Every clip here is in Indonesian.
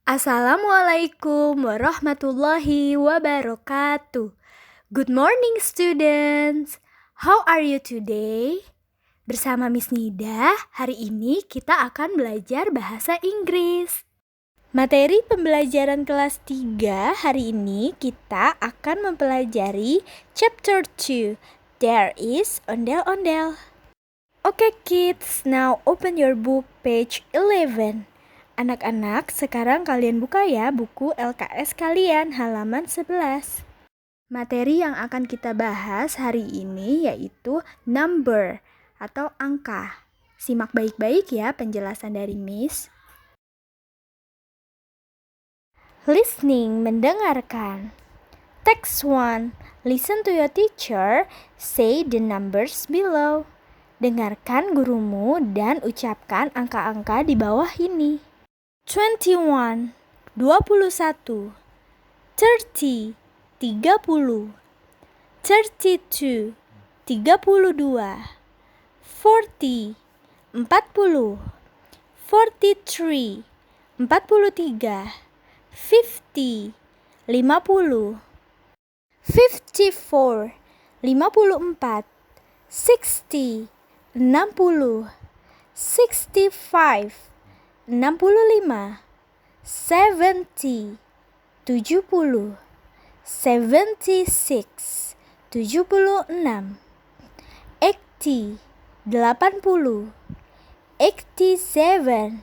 Assalamualaikum warahmatullahi wabarakatuh. Good morning students. How are you today? Bersama Miss Nida, hari ini kita akan belajar bahasa Inggris. Materi pembelajaran kelas 3 hari ini kita akan mempelajari chapter 2. There is ondel-ondel. Okay kids, now open your book page 11. Anak-anak, sekarang kalian buka ya buku LKS kalian halaman 11. Materi yang akan kita bahas hari ini yaitu number atau angka. Simak baik-baik ya penjelasan dari Miss. Listening, mendengarkan. Text 1. Listen to your teacher, say the numbers below. Dengarkan gurumu dan ucapkan angka-angka di bawah ini. 21, 21, 30, 30, 32, 32, 40, 40, 43, 43, 50, 50, 54, 54, 60, 60, 65, 65, 70, 70, 76, 76, 80, 80, 87,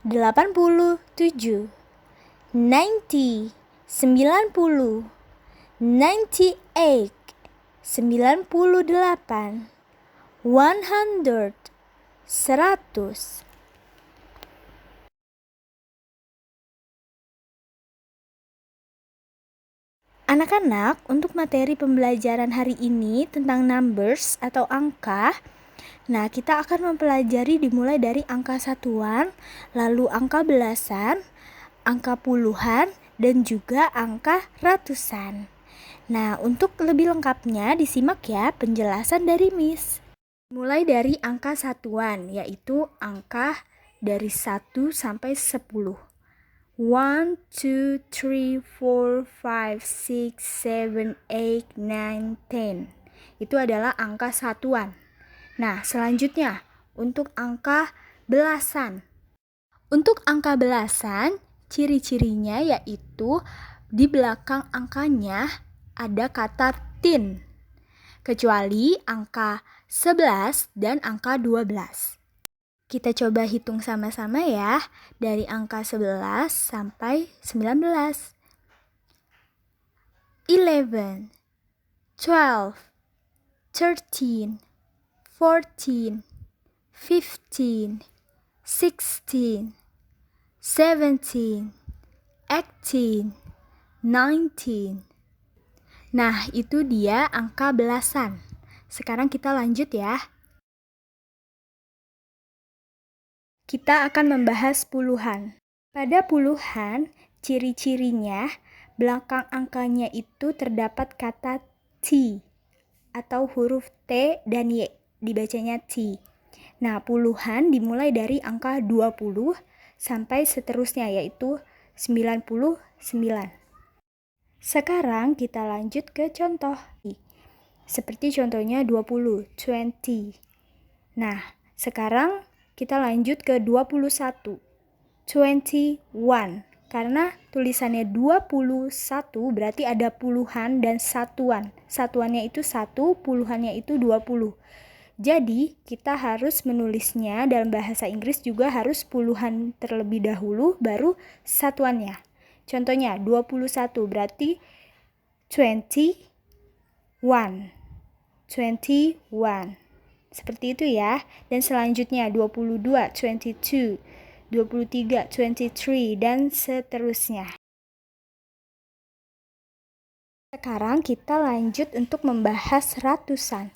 87, 90, 90, 98, 98, 100, 100. Anak-anak, untuk materi pembelajaran hari ini tentang numbers atau angka, nah kita akan mempelajari dimulai dari angka satuan, lalu angka belasan, angka puluhan, dan juga angka ratusan. Nah, untuk lebih lengkapnya disimak ya penjelasan dari Miss. Mulai dari angka satuan, yaitu angka dari 1 sampai 10. 1, 2, 3, 4, 5, 6, 7, 8, 9, 10. Itu adalah angka satuan. Nah, selanjutnya untuk angka belasan. Untuk angka belasan, ciri-cirinya yaitu di belakang angkanya ada kata tin. Kecuali angka 11 dan angka 12. Kita coba hitung sama-sama ya, dari angka 11 sampai 19. 11, 12, 13, 14, 15, 16, 17, 18, 19. Nah, itu dia angka belasan. Sekarang kita lanjut ya. Kita akan membahas puluhan. Pada puluhan, ciri-cirinya belakang angkanya itu terdapat kata T atau huruf T dan Y, dibacanya T. Nah, puluhan dimulai dari angka 20 sampai seterusnya yaitu 99. Sekarang kita lanjut ke contoh. Seperti contohnya 20, 20. Nah, sekarang kita lanjut ke 21, 21. Karena tulisannya 21 berarti ada puluhan dan satuan. Satuannya itu 1, puluhannya itu 20. Jadi, kita harus menulisnya dalam bahasa Inggris juga harus puluhan terlebih dahulu baru satuannya. Contohnya 21 berarti 21. 21. Seperti itu ya. Dan selanjutnya 22, 22, 23, 23, dan seterusnya. Sekarang kita lanjut untuk membahas ratusan.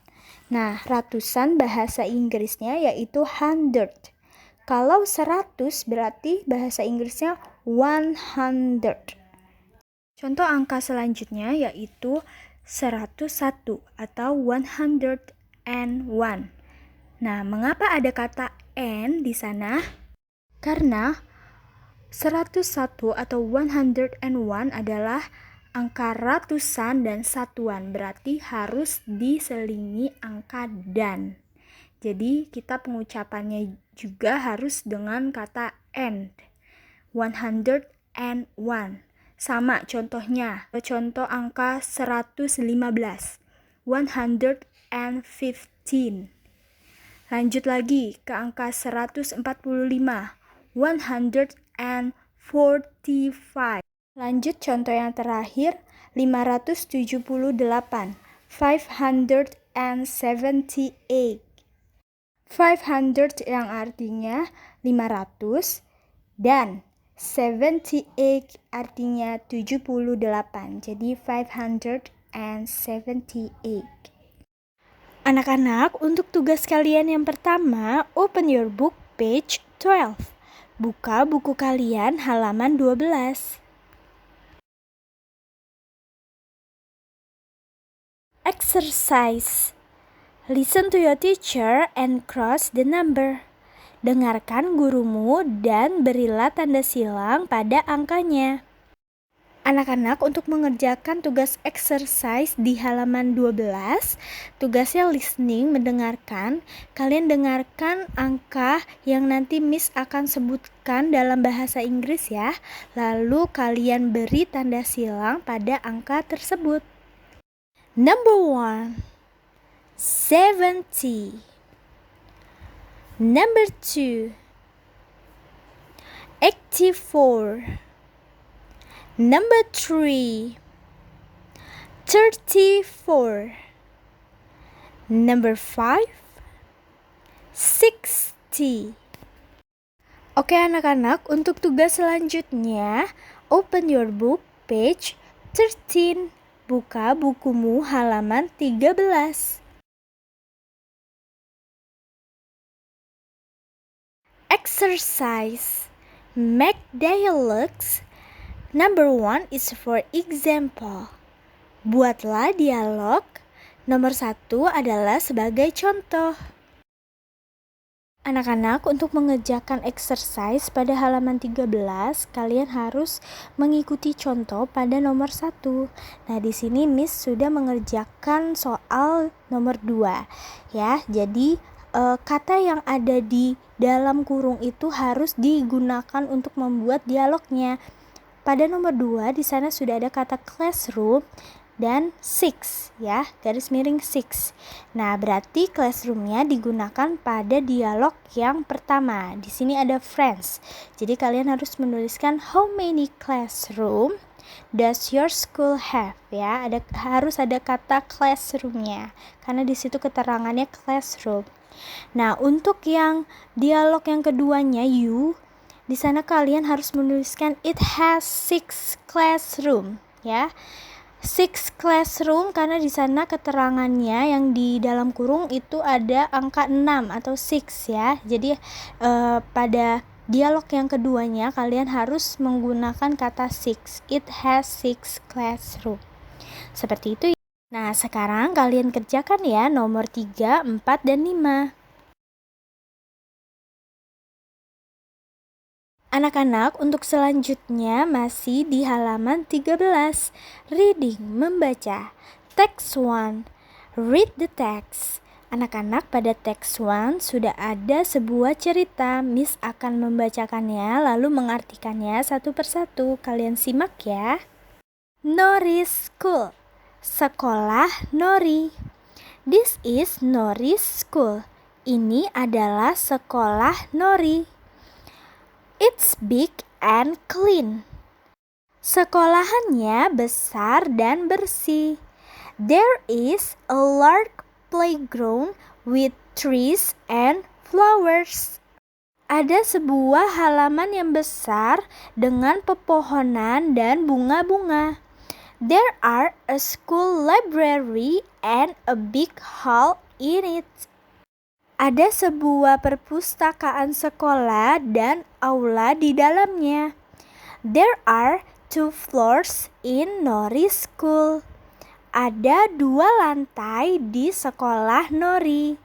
Nah, ratusan bahasa Inggrisnya yaitu hundred. Kalau 100 berarti bahasa Inggrisnya 100. Contoh angka selanjutnya yaitu 101 atau 101. Nah, mengapa ada kata N di sana? Karena 101 atau 101 adalah angka ratusan dan satuan, berarti harus diselingi angka dan. Jadi kita pengucapannya juga harus dengan kata and. 101. Sama contohnya, contoh angka 115. 115. Lanjut lagi ke angka 145. 145. Lanjut contoh yang terakhir, 578. 578. 500 yang artinya 500 dan 78 artinya 78. Jadi 578. Anak-anak, untuk tugas kalian yang pertama, open your book page 12. Buka buku kalian halaman 12. Exercise. Listen to your teacher and cross the number. Dengarkan gurumu dan berilah tanda silang pada angkanya. Anak-anak, untuk mengerjakan tugas exercise di halaman 12, tugasnya listening, mendengarkan. Kalian dengarkan angka yang nanti Miss akan sebutkan dalam bahasa Inggris ya. Lalu kalian beri tanda silang pada angka tersebut. Number 1, 70. Number 2, 84. Number 3, 34. Number 5, 60. Oke anak-anak, untuk tugas selanjutnya, open your book page 13. Buka bukumu halaman 13. Exercise. Make dialogues. Number 1 is for example. Buatlah dialog. Nomor 1 adalah sebagai contoh. Anak-anak, untuk mengerjakan exercise pada halaman 13, kalian harus mengikuti contoh pada nomor 1. Nah, di sini Miss sudah mengerjakan soal nomor 2. Ya, jadi kata yang ada di dalam kurung itu harus digunakan untuk membuat dialognya. Pada nomor 2 di sana sudah ada kata classroom dan 6 ya, garis miring 6. Nah, berarti classroomnya digunakan pada dialog yang pertama. Di sini ada friends. Jadi kalian harus menuliskan how many classroom does your school have ya. Harus ada kata classroomnya karena di situ keterangannya classroom. Nah, untuk yang dialog yang keduanya you, di sana kalian harus menuliskan it has 6 classroom ya. 6 classroom karena di sana keterangannya yang di dalam kurung itu ada angka 6 atau 6 ya. Jadi pada dialog yang keduanya kalian harus menggunakan kata 6. It has 6 classroom. Seperti itu. Nah, sekarang kalian kerjakan ya nomor 3, 4, dan 5. Anak-anak, untuk selanjutnya masih di halaman 13. Reading, membaca. Text 1. Read the text. Anak-anak, pada text 1 sudah ada sebuah cerita. Miss akan membacakannya lalu mengartikannya satu persatu. Kalian simak ya. Nori's school. Sekolah Nori. This is Nori's school. Ini adalah sekolah Nori. It's big and clean. Sekolahannya besar dan bersih. There is a large playground with trees and flowers. Ada sebuah halaman yang besar dengan pepohonan dan bunga-bunga. There are a school library and a big hall in it. Ada sebuah perpustakaan sekolah dan aula di dalamnya. There are 2 floors in Nori's school. Ada 2 lantai di sekolah Nori.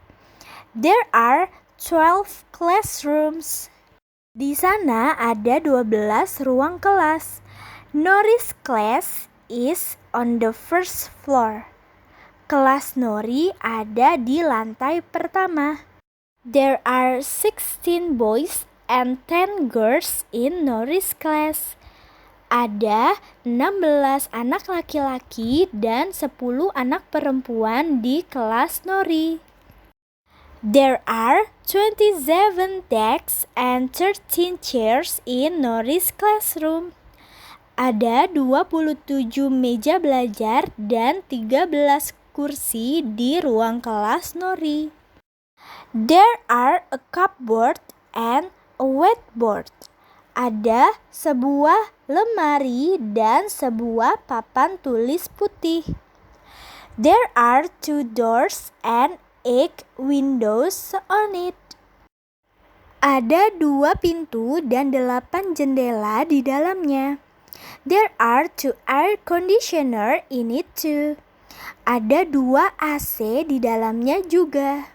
There are 12 classrooms. Di sana ada 12 ruang kelas. Nori's class is on the first floor. Kelas Nori ada di lantai pertama. There are 16 boys and 10 girls in Nori's class. Ada 16 anak laki-laki dan 10 anak perempuan di kelas Nori. There are 27 desks and 13 chairs in Nori's classroom. Ada 27 meja belajar dan 13 kursi di ruang kelas Nori. There are a cupboard and a whiteboard. Ada sebuah lemari dan sebuah papan tulis putih. There are 2 doors and 8 windows on it. Ada 2 pintu dan 8 jendela di dalamnya. There are 2 air conditioner in it too. Ada 2 AC di dalamnya juga.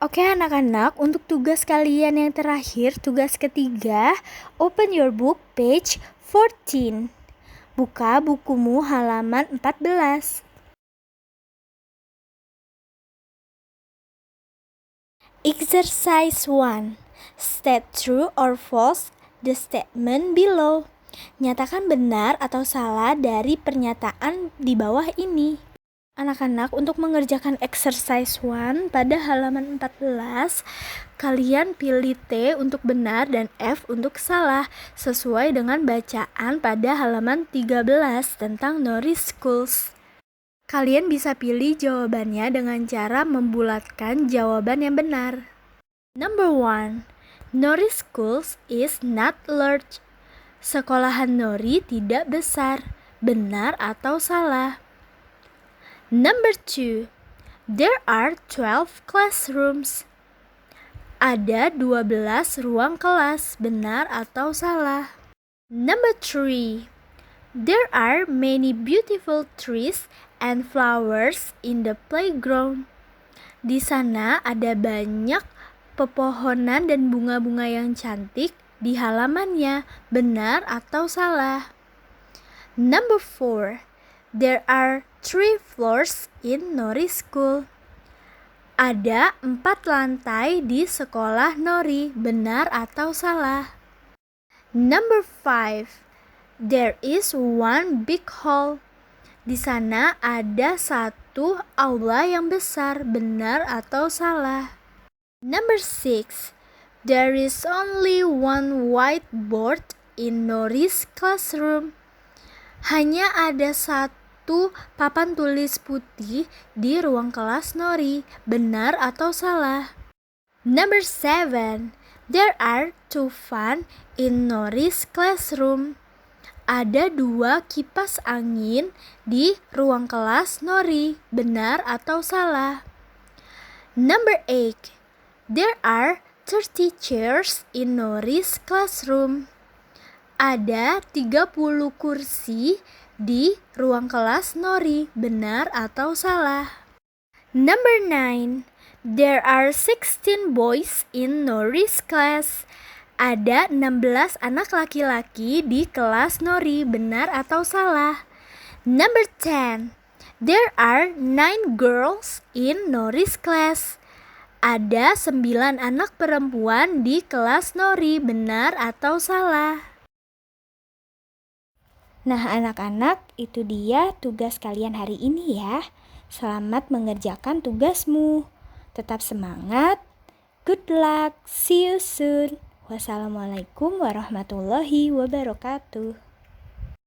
Oke anak-anak, untuk tugas kalian yang terakhir, tugas ketiga, open your book page 14. Buka bukumu halaman 14. Exercise 1. State true or false the statement below. Nyatakan benar atau salah dari pernyataan di bawah ini. Anak-anak, untuk mengerjakan exercise 1 pada halaman 14, kalian pilih T untuk benar dan F untuk salah, sesuai dengan bacaan pada halaman 13 tentang Nori's Schools. Kalian bisa pilih jawabannya dengan cara membulatkan jawaban yang benar. Number 1. Nori's Schools is not large. Sekolahan Nori tidak besar. Benar atau salah? Number 2. There are 12 classrooms. Ada 12 ruang kelas. Benar atau salah? Number 3. There are many beautiful trees and flowers in the playground. Di sana ada banyak pepohonan dan bunga-bunga yang cantik di halamannya. Benar atau salah? Number 4. There are 3 floors in Nori's school. Ada 4 lantai di sekolah Nori. Benar atau salah? Number 5. There is 1 big hall. Di sana ada 1 aula yang besar. Benar atau salah? Number 6. There is only 1 whiteboard in Nori's classroom. Hanya ada 1 papan tulis putih di ruang kelas Nori. Benar atau salah? Number 7. There are 2 fan in Nori's classroom. Ada 2 kipas angin di ruang kelas Nori. Benar atau salah? Number 8. There are 30 chairs in Nori's classroom. Ada 30 kursi di ruang kelas Nori. Benar atau salah? Number 9. There are 16 boys in Nori's class. Ada 16 anak laki-laki di kelas Nori. Benar atau salah? Number 10. There are 9 girls in Nori's class. Ada 9 anak perempuan di kelas Nori. Benar atau salah? Nah anak-anak, itu dia tugas kalian hari ini ya. Selamat mengerjakan tugasmu. Tetap semangat. Good luck. See you soon. Wassalamualaikum warahmatullahi wabarakatuh.